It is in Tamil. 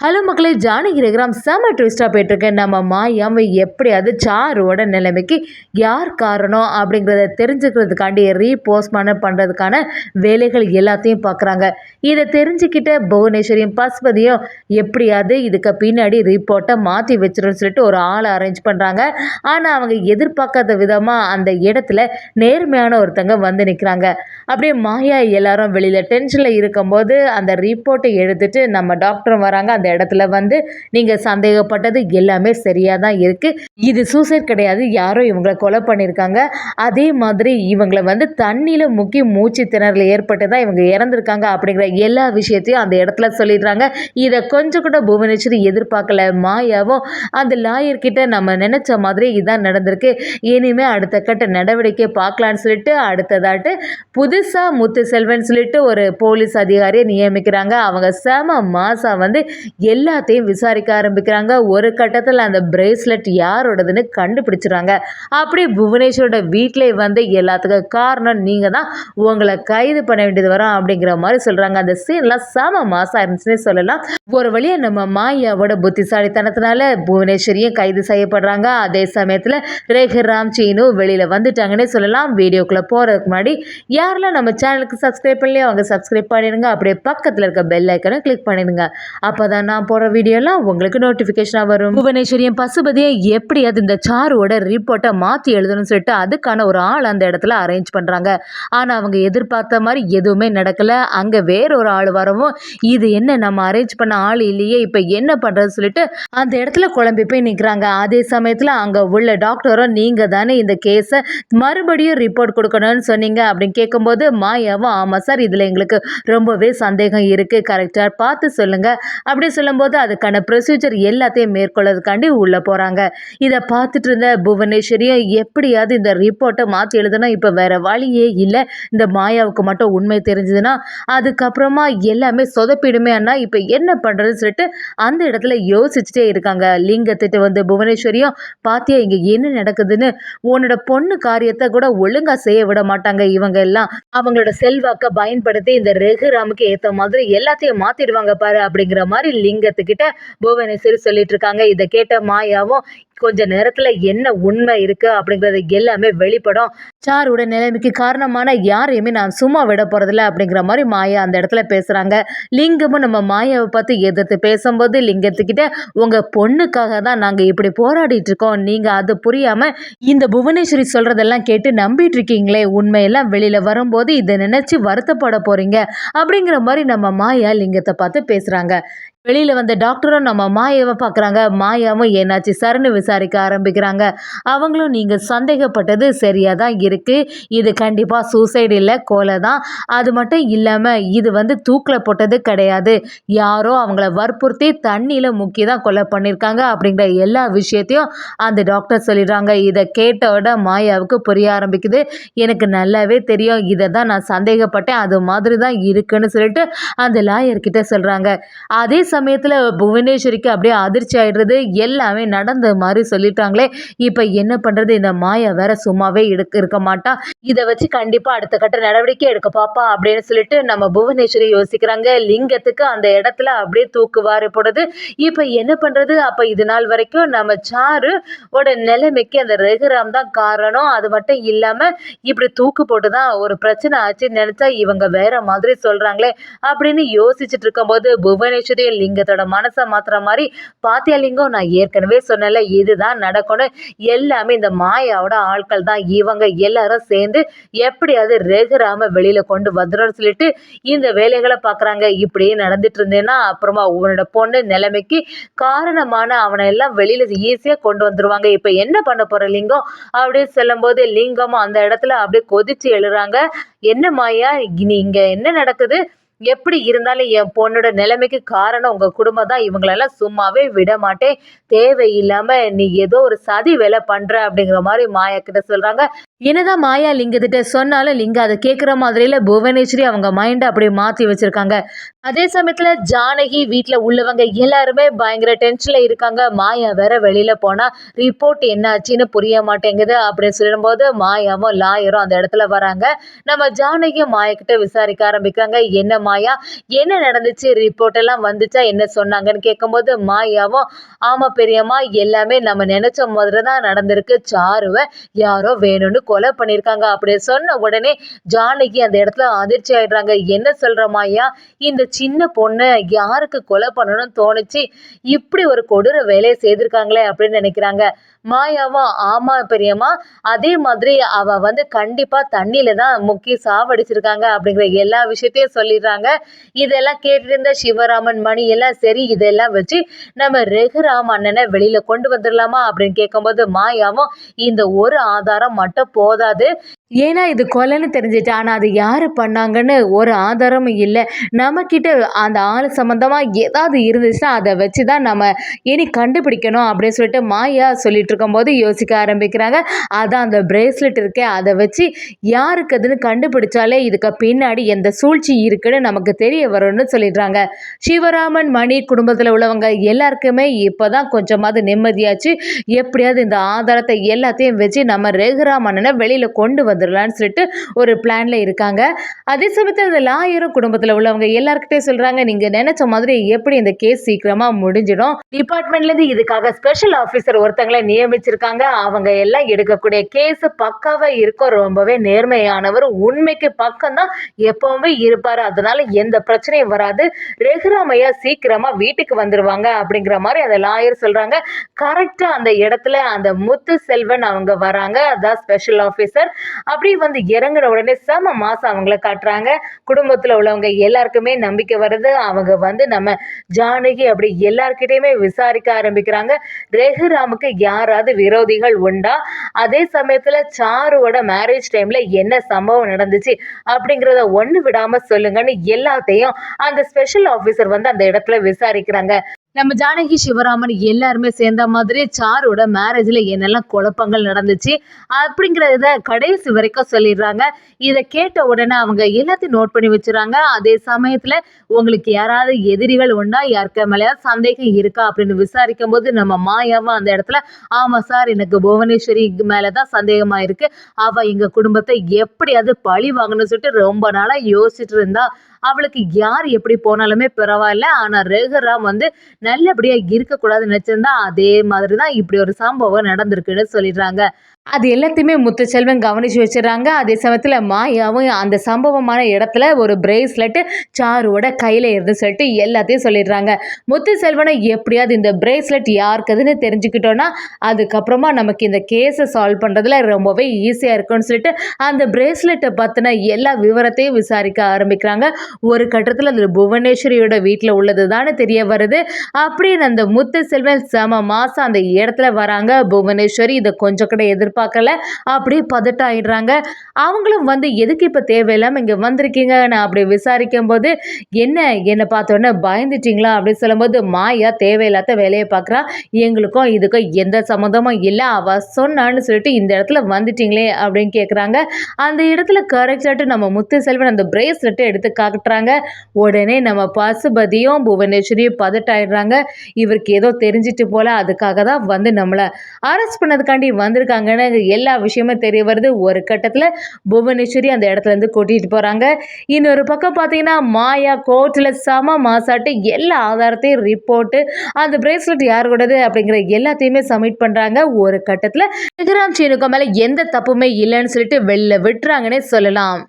ஹலோ மக்களே, ஜானகி ரகுராம் செம ட்விஸ்ட்டாக போயிட்டுருக்கேன். நம்ம மாயாவை எப்படியாவது சாருவோட நிலைமைக்கு யார் காரணம் அப்படிங்கிறத தெரிஞ்சுக்கிறதுக்காண்டி ரீபோஸ்ட்மார்ட்டம் பண்ணுறதுக்கான வேலைகள் எல்லாத்தையும் பார்க்குறாங்க. இதை தெரிஞ்சுக்கிட்ட புவனேஸ்வரியும் பசுபதியும் எப்படியாவது இதுக்கு பின்னாடி ரிப்போர்ட்டை மாற்றி வச்சிடணும்னு சொல்லிட்டு ஒரு ஆளை அரேஞ்ச் பண்ணுறாங்க. ஆனால் அவங்க எதிர்பார்க்காத விதமாக அந்த இடத்துல நேர்மையான ஒருத்தங்க வந்து நிற்கிறாங்க. அப்படியே மாயா எல்லாரும் வெளியில் டென்ஷனில் இருக்கும்போது அந்த ரிப்போர்ட்டை எடுத்துட்டு நம்ம டாக்டரும் வராங்க. அந்த இடத்துல வந்து நீங்கள் சந்தேகப்பட்டது எல்லாமே சரியாக தான் இருக்குது. இது சூசைட் கிடையாது, யாரோ இவங்களை கொலை பண்ணியிருக்காங்க. அதே மாதிரி இவங்களை வந்து தண்ணியில் முக்கி மூச்சு திணறல் ஏற்பட்டு தான் இவங்க இறந்துருக்காங்க அப்படிங்கிற எல்லா விஷயத்தையும் அந்த இடத்துல சொல்லிடுறாங்க. இதை கொஞ்சம் கூட புவனேஸ்வரி எதிர்பார்க்கல. மாயாவும் அந்த லாயர்கிட்ட நம்ம நினச்ச மாதிரி இதான் நடந்திருக்கு, இனிமேல் அடுத்த கட்ட நடவடிக்கை பார்க்கலான்னு சொல்லிட்டு அடுத்ததாட்டு புதுசாக முத்து செல்வன் சொல்லிட்டு ஒரு போலீஸ் அதிகாரியை நியமிக்கிறாங்க. அவங்க செம மாசா வந்து எல்லாத்தையும் விசாரிக்க ஆரம்பிக்கிறாங்க. ஒரு கட்டத்தில் அந்த பிரேஸ்லெட் யாரோடதுன்னு கண்டுபிடிச்சிடுறாங்க. அப்படி புவனேஸ்வரோட வீட்டிலே வந்து எல்லாத்துக்கும் காரணம் நீங்கள் தான், உங்களை கைது பண்ண வேண்டியது வரும் அப்படிங்கிற மாதிரி சொல்கிறாங்க. அந்த சீன்லாம் செம மாசா இருந்துச்சுன்னே சொல்லலாம். ஒரு வழியாக நம்ம மாயாவோட புத்திசாலித்தனத்தினால புவனேஸ்வரியும் கைது செய்யப்படுறாங்க. அதே சமயத்தில் ரகுராம் சீனு வெளியில் வந்துட்டாங்கன்னே சொல்லலாம். வீடியோக்குள்ளே போகிறதுக்கு முன்னாடி யாரெல்லாம் நம்ம சேனலுக்கு சப்ஸ்கிரைப் பண்ணலையோ அவங்க சப்ஸ்கிரைப் பண்ணிடுங்க. அப்படியே பக்கத்தில் இருக்க பெல் ஐக்கனை கிளிக் பண்ணிடுங்க. அப்போ தான் நான் போடுற வீடியோலாம் உங்களுக்கு நோட்டிஃபிகேஷனாக வரும். புவனேஸ்வரியும் பசுபதியை எப்படியாவது இந்த சாருவோட ரிப்போர்ட்டை மாற்றி எழுதணும்னு சொல்லிட்டு அதுக்கான ஒரு ஆள் அந்த இடத்துல அரேஞ்ச் பண்ணுறாங்க. ஆனால் அவங்க எதிர்பார்த்த மாதிரி எதுவுமே நடக்கலை. அங்கே வேற ஒரு ஆள் வரவும் இது என்ன நம்ம அரேஞ்ச் பண்ண ஆள் இல்லையே, இப்போ என்ன பண்ணுறதுன்னு சொல்லிட்டு அந்த இடத்துல குழம்பி போய் நிற்கிறாங்க. அதே சமயத்தில் அங்கே உள்ள டாக்டரும் நீங்கள் தானே இந்த கேஸை மறுபடியும் ரிப்போர்ட் கொடுக்கணும்னு சொன்னீங்க அப்படின்னு கேட்கும்போது மாயாவும் ஆமாம் சார், இதில் எங்களுக்கு ரொம்பவே சந்தேகம் இருக்குது, கரெக்டாக பார்த்து சொல்லுங்கள் அப்படி சொல்லும்போது அதுக்கான ப்ரொசீஜர் எல்லாத்தையும் மேற்கொள்ளதுக்காண்டி உள்ளே போகிறாங்க. இதை பார்த்துட்டு இருந்த புவனேஸ்வரியும் எப்படியாவது இந்த ரிப்போர்ட்டை மாற்றி எழுதுனா இப்போ வேறு வழியே இல்லை, இந்த மாயாவுக்கு மட்டும் உண்மை தெரிஞ்சதுன்னா அதுக்கப்புறமா எல்லாமே சொதப்பிடுமே அண்ணா, இப்போ என்ன பண்ணுறதுன்னு சொல்லிட்டு அந்த இடத்துல யோசிச்சுட்டே இருக்காங்க. லிங்கத்திட்டு வந்து புவனேஸ்வரியும் பாத்தியா இங்கே என்ன நடக்குதுன்னு, உன்னோட பொண்ணு காரியத்தை கூட ஒழுங்காக செய்ய விட மாட்டாங்க இவங்க எல்லாம், அவங்களோட செல்வாக்கை பயன்படுத்தி இந்த ரகுராமுக்கு ஏற்ற மாதிரி எல்லாத்தையும் மாற்றிடுவாங்க பாரு அப்படிங்கிற மாதிரி லிங்கத்துக்கிட்ட புவனேஸ்வரி சொல்லிட்டு இருக்காங்க. இதை கேட்ட மாயாவும் கொஞ்ச நேரத்துல என்ன உண்மை இருக்கு அப்படிங்கறது எல்லாமே வெளிப்படும், சாரோட நிலைமைக்கு காரணமான யாரையுமே நான் சும்மா விட போறதில்ல அப்படிங்கிற மாதிரி மாயா அந்த இடத்துல பேசுறாங்க. லிங்கமும் நம்ம மாயாவை பார்த்து எதிர்த்து பேசும்போது லிங்கத்துக்கிட்ட உங்க பொண்ணுக்காக தான் நாங்க இப்படி போராடிட்டு இருக்கோம், நீங்க அது புரியாம இந்த புவனேஸ்வரி சொல்றதெல்லாம் கேட்டு நம்பிட்டு இருக்கீங்களே, உண்மையெல்லாம் வெளியில வரும்போது இதை நினைச்சு வருத்தப்பட போறீங்க அப்படிங்கிற மாதிரி நம்ம மாயா லிங்கத்தை பார்த்து பேசுறாங்க. வெளியில் வந்த டாக்டரும் நம்ம மாயாவை பார்க்குறாங்க. மாயாவும் என்னாச்சு சார்னு விசாரிக்க ஆரம்பிக்கிறாங்க. அவங்களும் நீங்கள் சந்தேகப்பட்டது சரியாக தான் இருக்குது, இது கண்டிப்பாக சூசைடு இல்லை, கொலை தான். அது மட்டும் இல்லாமல் இது வந்து தூக்கில் போட்டது கிடையாது, யாரோ அவங்கள வற்புறுத்தி தண்ணியில் முக்கி தான் கொலை பண்ணியிருக்காங்க அப்படிங்கிற எல்லா விஷயத்தையும் அந்த டாக்டர் சொல்லிடுறாங்க. இதை கேட்டோட மாயாவுக்கு புரிய ஆரம்பிக்குது. எனக்கு நல்லாவே தெரியும், இதை தான் நான் சந்தேகப்பட்டேன், அது மாதிரி தான் இருக்குன்னு சொல்லிட்டு அந்த லாயர்கிட்ட சொல்கிறாங்க. அதே சமயத்தில் புவனேஸ்வரிக்கு அப்படியே அதிர்ச்சி ஆயிடுறது. எல்லாமே நடந்த மாதிரி சொல்லிட்டாங்களே, இப்போ என்ன பண்ணுறது, இந்த மாயா வேற சும்மாவே இருக்க மாட்டா, இதை வச்சு கண்டிப்பாக அடுத்த கட்ட நடவடிக்கை எடுக்க பாப்பா அப்படின்னு சொல்லிட்டு நம்ம புவனேஸ்வரி யோசிக்கிறாங்க. லிங்கத்துக்கு அந்த இடத்துல அப்படியே தூக்குவாரி போடுது. இப்போ என்ன பண்ணுறது, அப்போ இது நாள் வரைக்கும் நம்ம சாரு ஓட நிலைமைக்கு அந்த ரகுராம் தான் காரணம், அது மட்டும் இல்லாமல் இப்படி தூக்கு போட்டு தான் ஒரு பிரச்சனை ஆச்சுன்னு நினச்சா இவங்க வேற மாதிரி சொல்கிறாங்களே அப்படின்னு யோசிச்சுட்டு இருக்கும்போது புவனேஸ்வரி லிங்கத்தோட மனசை மாத்துற மாதிரி பாத்தியா லிங்கம், நான் ஏற்கனவே சொன்னல இதுதான் நடக்கணும், எல்லாமே இந்த மாயாவோட ஆட்கள் தான், இவங்க எல்லாரும் சேர்ந்து எப்படியாவது ரகுராம வெளியில கொண்டு வந்துடும் சொல்லிட்டு இந்த வேலைகளை பார்க்குறாங்க. இப்படியே நடந்துட்டு இருந்தேன்னா அப்புறமா உன்னோட பொண்ணு நிலைமைக்கு காரணமான அவனை எல்லாம் வெளியில ஈஸியாக கொண்டு வந்துருவாங்க, இப்போ என்ன பண்ண போற லிங்கம் அப்படின்னு சொல்லும் போது லிங்கமும் அந்த இடத்துல அப்படியே கொதிச்சு எழுறாங்க. என்ன மாயா இங்க என்ன நடக்குது, எப்படி இருந்தாலும் என் பொண்ணோட நிலைமைக்கு காரணம் உங்க குடும்பம் தான், இவங்களெல்லாம் சும்மாவே விட மாட்டேன், தேவையில்லாம நீ ஏதோ ஒரு சதி வேலை பண்ற அப்படிங்கிற மாதிரி மாயா கிட்ட சொல்றாங்க. என்னதான் மாயா லிங்கத்திட்ட சொன்னாலும் லிங்கா அதை கேட்குற மாதிரில புவனேஸ்வரி அவங்க மைண்டை அப்படியே மாற்றி வச்சிருக்காங்க. அதே சமயத்தில் ஜானகி வீட்டில் உள்ளவங்க எல்லாருமே பயங்கர டென்ஷனில் இருக்காங்க. மாயா வேற வெளியில் போனால் ரிப்போர்ட் என்னாச்சுன்னு புரிய மாட்டேங்குது அப்படின்னு சொல்லும்போது மாயாவும் லாயரும் அந்த இடத்துல வராங்க. நம்ம ஜானகியும் மாயா கிட்ட விசாரிக்க ஆரம்பிக்கிறாங்க. என்ன மாயா, என்ன நடந்துச்சு, ரிப்போர்ட் எல்லாம் வந்துச்சா, என்ன சொன்னாங்கன்னு கேட்கும்போது மாயாவும் ஆமா பெரியம்மா, எல்லாமே நம்ம நினைச்ச மாதிரி தான் நடந்திருக்கு. சாருவை யாரோ வேணும்னு கொலை பண்ணியிருக்காங்க அப்படின்னு சொன்ன உடனே ஜானகி அந்த இடத்துல அதிர்ச்சி ஆயிடுறாங்க. என்ன சொல்ற மாயா, இந்த சின்ன பொண்ணை யாருக்கு கொலை பண்ணணும்னு தோணுச்சு, இப்படி ஒரு கொடூர வேலையை செய்திருக்காங்களே அப்படின்னு நினைக்கிறாங்க. மாயாவா ஆமா பெரியம்மா, அதே மாதிரி அவ கண்டிப்பா தண்ணியில தான் முக்கி சாவடிச்சிருக்காங்க அப்படிங்கிற எல்லா விஷயத்தையும் சொல்லிடுறாங்க. இதெல்லாம் கேட்டுட்டு இருந்த சிவராமன் மணி எல்லாம் சரி, இதெல்லாம் வச்சு நம்ம ரகுராம் அண்ணனை வெளியில கொண்டு வந்துடலாமா அப்படின்னு கேட்கும்போது மாயாவும் இந்த ஒரு ஆதாரம் மட்டும் போதாது, ஏன்னா இது கொலைன்னு தெரிஞ்சிட்டு ஆனால் அது யார் பண்ணாங்கன்னு ஒரு ஆதாரமும் இல்லை. நம்மக்கிட்ட அந்த ஆள் சம்மந்தமாக ஏதாவது இருந்துச்சுன்னா அதை வச்சு தான் நம்ம இனி கண்டுபிடிக்கணும் அப்படின்னு சொல்லிட்டு மாயா சொல்லிட்டு இருக்கும்போது யோசிக்க ஆரம்பிக்கிறாங்க. அதான் அந்த பிரேஸ்லெட் இருக்கே, அதை வச்சு யாருக்கு அதுன்னு கண்டுபிடிச்சாலே இதுக்கு பின்னாடி எந்த சூழ்ச்சி இருக்குன்னு நமக்கு தெரிய வரும்னு சொல்லிடுறாங்க. சிவராமன் மணி குடும்பத்தில் உள்ளவங்க எல்லாருக்குமே இப்போ தான் கொஞ்சமாவது நிம்மதியாச்சு. எப்படியாவது இந்த ஆதாரத்தை எல்லாத்தையும் வச்சு நம்ம ரகுராமண்ணனை வெளியில் கொண்டு வந்துடலான்னு சொல்லிட்டு ஒரு பிளான்ல இருக்காங்க. அதே சமயத்தில் இந்த லாயரும் குடும்பத்தில் உள்ளவங்க எல்லாருக்கிட்டையும் சொல்றாங்க, நீங்க நினைச்ச மாதிரி எப்படி இந்த கேஸ் சீக்கிரமா முடிஞ்சிடும். டிபார்ட்மெண்ட்ல இருந்து இதுக்காக ஸ்பெஷல் ஆபீசர் ஒருத்தங்களை நியமிச்சிருக்காங்க. அவங்க எல்லாம் எடுக்கக்கூடிய கேஸ் பக்காவா இருக்கும். ரொம்பவே நேர்மையானவர், உண்மைக்கு பக்கம் தான் எப்பவுமே இருப்பாரு. அதனால எந்த பிரச்சனையும் வராது. ரகுராமையா சீக்கிரமா வீட்டுக்கு வந்துருவாங்க அப்படிங்கிற மாதிரி அந்த லாயர் சொல்றாங்க. கரெக்டா அந்த இடத்துல அந்த முத்து செல்வன் அவங்க வராங்க. அதான் ஸ்பெஷல் ஆபீசர். அப்படி இறங்குன உடனே செம மாசம் அவங்கள காட்டுறாங்க. குடும்பத்துல உள்ளவங்க எல்லாருக்குமே நம்பிக்கை வருது. அவங்க நம்ம ஜானகி அப்படி எல்லார்கிட்டயுமே விசாரிக்க ஆரம்பிக்கிறாங்க. ரகுராமுக்கு யாராவது விரோதிகள் உண்டா, அதே சமயத்துல சாருவோட மேரேஜ் டைம்ல என்ன சம்பவம் நடந்துச்சு அப்படிங்கிறத ஒண்ணு விடாம சொல்லுங்கன்னு எல்லாத்தையும் அந்த ஸ்பெஷல் ஆபீசர் அந்த இடத்துல விசாரிக்கிறாங்க. நம்ம ஜானகி சிவராமன் எல்லாருமே சேர்ந்த மாதிரி சாரோட மேரேஜ்ல என்னெல்லாம் குழப்பங்கள் நடந்துச்சு அப்படிங்கிறத கடைசி வரைக்கும் சொல்லிடுறாங்க. இதை கேட்ட உடனே அவங்க எல்லாத்தையும் நோட் பண்ணி வச்சுறாங்க. அதே சமயத்துல உங்களுக்கு யாராவது எதிரிகள் உண்டா, யாருக்கு மேலேயாவது சந்தேகம் இருக்கா அப்படின்னு விசாரிக்கும் போது நம்ம மாயாவும் அந்த இடத்துல ஆமா சார், எனக்கு புவனேஸ்வரி மேலதான் சந்தேகமா இருக்கு. அவ எங்க குடும்பத்தை எப்படியாவது பழி வாங்கணும்னு சொல்லிட்டு ரொம்ப நாளா யோசிச்சுட்டு இருந்தா. அவளுக்கு யார் எப்படி போனாலுமே பரவாயில்ல, ஆனா ரகுராம் நல்லபடியா இருக்கக்கூடாதுன்னு நினைச்சிருந்தா அதே மாதிரிதான் இப்படி ஒரு சம்பவம் நடந்திருக்குன்னு சொல்லிடுறாங்க. அது எல்லாத்தையுமே முத்துச்செல்வன் கவனிச்சு வச்சிடறாங்க. அதே சமயத்தில் மாயாவும் அந்த சம்பவமான இடத்துல ஒரு பிரேஸ்லெட்டு சாருவோட கையில் இருந்து சொல்லிட்டு எல்லாத்தையும் சொல்லிடுறாங்க. முத்துச்செல்வனை எப்படியாவது இந்த பிரேஸ்லெட் யாருக்குதுன்னு தெரிஞ்சுக்கிட்டோன்னா அதுக்கப்புறமா நமக்கு இந்த கேஸை சால்வ் பண்ணுறதுல ரொம்பவே ஈஸியாக இருக்கும்னு சொல்லிட்டு அந்த பிரேஸ்லெட்டை பற்றின எல்லா விவரத்தையும் விசாரிக்க ஆரம்பிக்கிறாங்க. ஒரு கட்டத்தில் அது புவனேஸ்வரியோட வீட்டில் உள்ளது தானே தெரிய வருது. அப்படின்னு அந்த முத்துச்செல்வன் செம மாதம் அந்த இடத்துல வராங்க. புவனேஸ்வரி இதை கொஞ்சம் கூட பார்க்கல, அப்படியே பதட்டம் ஆயிடுறாங்க. அவங்களும் எதுக்கு இப்போ தேவையில்லாமல் இங்கே வந்திருக்கீங்க நான் அப்படி விசாரிக்கும் போது என்னை பார்த்தோன்னே பயந்துட்டீங்களா அப்படின்னு சொல்லும்போது மாயா தேவையில்லாத வேலையை பார்க்குறா. எங்களுக்கும் இதுக்கும் எந்த சம்மந்தமும் இல்லை, அவ சொன்னான்னு சொல்லிட்டு இந்த இடத்துல வந்துட்டீங்களே அப்படின்னு கேட்குறாங்க. அந்த இடத்துல கரெக்டாட்டு நம்ம முத்துச்செல்வன் அந்த பிரேஸ்லெட்டை எடுத்து காட்டுறாங்க. உடனே நம்ம பசுபதியும் புவனேஸ்வரியும் பதட்டாயிடுறாங்க. இவருக்கு ஏதோ தெரிஞ்சிட்டு போல, அதுக்காக தான் நம்மளை அரெஸ்ட் பண்ணதுக்காண்டி வந்திருக்காங்கன்னு எல்லா விஷயமும் தெரிய வருது. ஒரு கட்டத்தில் புவனேஸ்வரி அந்த இடத்துல இருந்து கூட்டிட்டு போறாங்க. இன்னொரு பக்கம் பார்த்தீங்கன்னா மாயா கோர்ட்டில் செம மாசாட்டு எல்லா ஆதாரத்தையும் ரிப்போர்ட்டு அந்த பிரேஸ்லெட் யார் கூடது அப்படிங்கிற எல்லாத்தையுமே சப்மிட் பண்றாங்க. ஒரு கட்டத்தில் ரகுராம் சீனுக்கு மேலே எந்த தப்புமே இல்லைன்னு சொல்லிட்டு வெளில விட்டுறாங்கன்னே சொல்லலாம்.